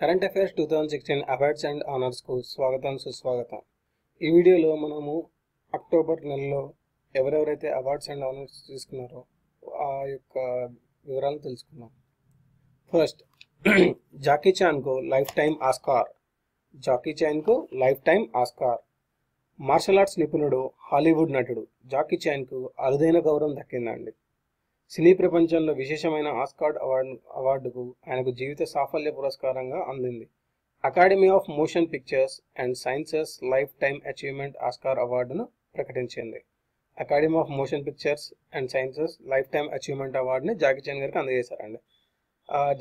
Current affairs 2016 awards and ఆనర్స్కు స్వాగతం సుస్వాగతం. ఈ వీడియోలో మనము అక్టోబర్ నెలలో ఎవరెవరైతే అవార్డ్స్ అండ్ ఆనర్స్ తీసుకున్నారో ఆ యొక్క వివరాలు తెలుసుకుందాం. ఫస్ట్ జాకీ చాన్కు లైఫ్ టైమ్ ఆస్కార్. జాకీ చాన్కు lifetime Oscar. Martial arts నిపుణుడు, హాలీవుడ్ నటుడు జాకీ చాన్కు అరుదైన గౌరవం దక్కిందండి. సినీ ప్రపంచంలో విశేషమైన ఆస్కార్ అవార్డుకు ఆయనకు జీవిత సాఫల్య పురస్కారంగా అందింది. Academy of motion pictures and sciences life time achievement Oscar అవార్డును ప్రకటించింది. Academy of motion pictures and sciences life time achievement అవార్డుని జాకీ చాన్ గారికి అందజేశారండి.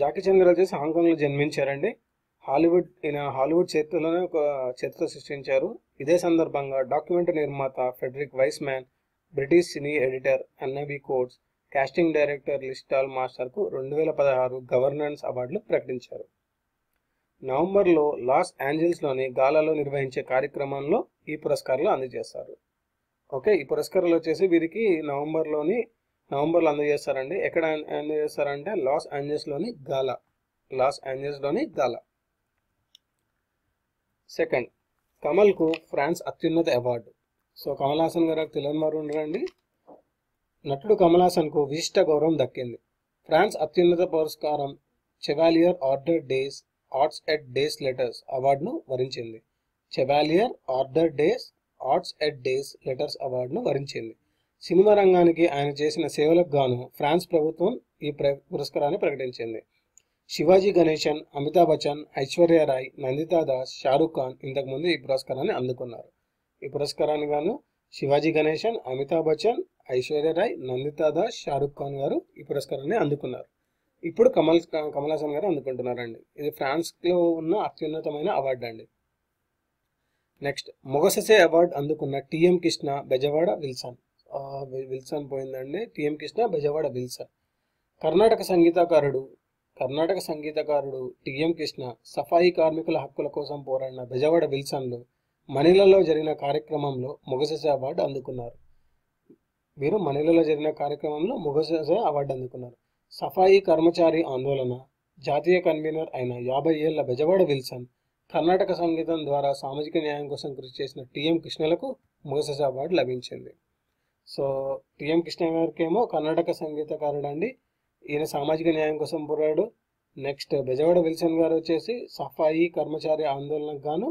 జాకీ చాన్ గారు వచ్చేసి హాంకాంగ్లో జన్మించారండి. హాలీవుడ్ చరిత్రలోనే ఒక చరిత్ర సృష్టించారు. ఇదే సందర్భంగా డాక్యుమెంటరీ నిర్మాత Frederick Wiseman, British cine editor ఎన్ఐబి కోట్స్, కాస్టింగ్ డైరెక్టర్ లిస్టాల్ మాస్టర్కు 2016 గవర్నెన్స్ అవార్డులు ప్రకటించారు. నవంబర్లో లాస్ ఏంజల్స్లోని గాలాలో నిర్వహించే కార్యక్రమంలో ఈ పురస్కారాలు అందజేస్తారు. ఓకే, ఈ పురస్కారాలు వచ్చేసి వీరికి నవంబర్లో అందజేస్తారండి. ఎక్కడ అందజేస్తారంటే లాస్ ఏంజల్స్లోని గాలా. సెకండ్, కమల్కు ఫ్రాన్స్ అత్యున్నత అవార్డు. సో కమల్ హాసన్ గారు తెలియని వారు ఉండరండి. నటుడు కమల్ హాసన్కు విశిష్ట గౌరవం దక్కింది. ఫ్రాన్స్ అత్యున్నత పురస్కారం chevalier order des arts et des lettres అవార్డును వరించింది. Chevalier order des arts et des lettres అవార్డును వరించింది. సినిమా రంగానికి ఆయన చేసిన సేవలకు గాను ఫ్రాన్స్ ప్రభుత్వం ఈ పురస్కారాన్ని ప్రకటించింది. శివాజీ గణేశన్, అమితాబ్ బచ్చన్, ఐశ్వర్య రాయ్, నందితా దాస్, షారూక్ ఖాన్ ఇంతకుముందు ఈ పురస్కారాన్ని అందుకున్నారు. ఈ పురస్కారాన్ని గాను శివాజీ గణేశన్, అమితాబ్ బచ్చన్, ఐశ్వర్య రాయ్, నందితా దాస్, షారూక్ ఖాన్ గారు ఈ పురస్కారాన్ని అందుకున్నారు. ఇప్పుడు కమల్ హాసన్ గారు అందుకుంటున్నారండి. ఇది ఫ్రాన్స్లో ఉన్న అత్యున్నతమైన అవార్డు అండి. నెక్స్ట్, మొగసెసే అవార్డు అందుకున్న టిఎం కృష్ణ, బెజవాడ విల్సన్ పోయిందండి. టిఎం కృష్ణ, బెజవాడ విల్సన్. కర్ణాటక సంగీతకారుడు టిఎం కృష్ణ సఫాయి కార్మికుల హక్కుల కోసం పోరాడిన బెజవాడ విల్సన్లు మనీలాలో జరిగిన కార్యక్రమంలో మొగసెసే అవార్డు అందుకున్నారు. సఫాయి కర్మచారి ఆందోళన జాతీయ కన్వీనర్ అయిన 50 ఏళ్ల బెజవాడ విల్సన్, కర్ణాటక సంగీతం ద్వారా సామాజిక న్యాయం కోసం కృషి చేసిన టిఎం కృష్ణలకు మొగసెసే అవార్డు లభించింది. సో టిఎం కృష్ణ గారికి ఏమో కర్ణాటక సంగీతకారుడు అండి, ఈయన సామాజిక న్యాయం కోసం పోరాడు. నెక్స్ట్ బెజవాడ విల్సన్ గారు వచ్చేసి సఫాయి కర్మచారి ఆందోళనకు గాను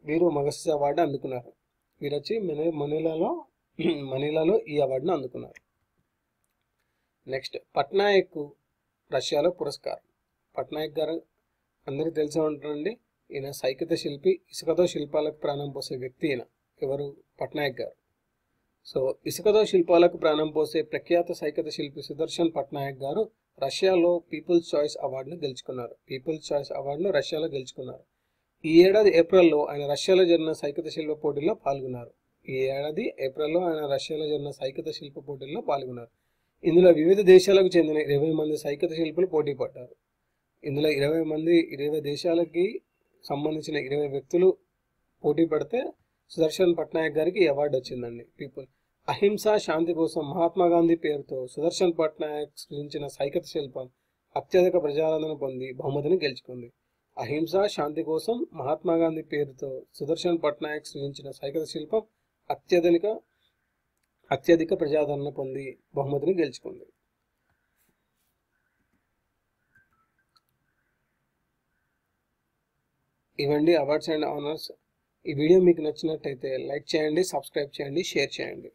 వీరు మొగసెసే అవార్డు అందుకున్నారు. వీరు వచ్చి మనీలాలో ఈ అవార్డును అందుకున్నారు. నెక్స్ట్, పట్నాయక్ రష్యాలో పురస్కారం. పట్నాయక్ గారు అందరికీ తెలిసే ఉంటారండి. ఈయన సైకత శిల్పి, ఇసుకతో శిల్పాలకు ప్రాణం పోసే వ్యక్తి ఈయన. ఎవరు? పట్నాయక్ గారు. సో ఇసుకతో శిల్పాలకు ప్రాణం పోసే ప్రఖ్యాత సైకత శిల్పి సుదర్శన్ పట్నాయక్ గారు రష్యాలో పీపుల్స్ చాయిస్ అవార్డును రష్యాలో గెలుచుకున్నారు. ఈ ఏడాది ఏప్రిల్లో ఆయన రష్యాలో జరిగిన సైకత శిల్ప పోటీల్లో పాల్గొన్నారు. ఇందులో వివిధ దేశాలకు చెందిన 20 మంది సైకత శిల్పులు పోటీ పడ్డారు. ఇందులో 20 దేశాలకి సంబంధించిన 20 వ్యక్తులు పోటీ పడితే సుదర్శన్ పట్నాయక్ గారికి ఈ అవార్డు వచ్చిందండి. అహింస శాంతి కోసం మహాత్మా గాంధీ పేరుతో సుదర్శన్ పట్నాయక్ సృజించిన సైకత శిల్పం అత్యధిక ప్రజాదరణ పొంది బహుమతిని గెలుచుకుంది. అహింస శాంతి కోసం మహాత్మా గాంధీ పేరుతో సుదర్శన్ పట్నాయక్ సృజించిన సైకత శిల్పం అత్యధిక ప్రజాదరణ పొంది బహుమతిని గెలుచుకుంది. ఇవండి అవార్డ్స్ అండ్ ఆనర్స్. ఈ వీడియో మీకు నచ్చినట్టయితే లైక్ చేయండి, సబ్స్క్రైబ్ చేయండి, షేర్ చేయండి.